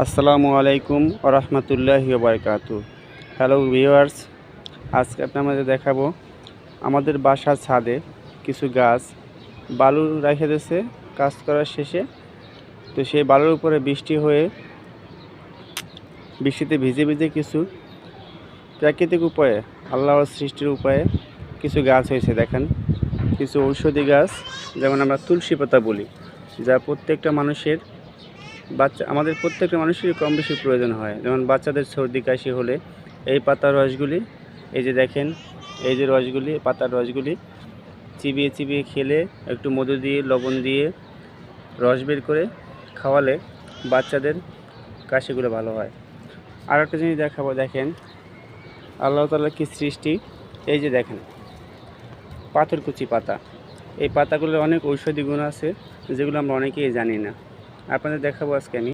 আসসালামু আলাইকুম ওয়া রাহমাতুল্লাহি ওয়া বারাকাতুহু। হ্যালো ভিউয়ার্স, আজকে আপনাদের দেখাবো আমাদের বাসার ছাদে কিছু গাছ বালু রেখে দিয়েছে কাজ করার শেষে। তো সেই বালুর উপরে বৃষ্টিতে ভিজে ভিজে কিছু প্রাকৃতিক উপায়ে আল্লাহর সৃষ্টির উপায়ে কিছু গাছ হয়েছে। দেখেন, কিছু ঔষধি গাছ, যেমন আমরা তুলসী পাতা বলি, যা আমাদের প্রত্যেকটা মানুষেরই কম বেশি প্রয়োজন হয়। যেমন বাচ্চাদের সর্দি কাশি হলে এই পাতার রসগুলি, এই যে দেখেন, এই যে রসগুলি, পাতার রসগুলি চিবিয়ে চিবিয়ে খেলে, একটু মধু দিয়ে লবণ দিয়ে রস বের করে খাওয়ালে বাচ্চাদের কাশিগুলো ভালো হয়। আর একটা জিনিস দেখাবো, দেখেন আল্লাহ তাআলার কি সৃষ্টি। এই যে দেখেন পাথরকুচি পাতা, এই পাতাগুলোর অনেক ঔষধি গুণ আছে যেগুলো আমরা অনেকেই জানি না। আপনাদের দেখাবো আজকে আমি।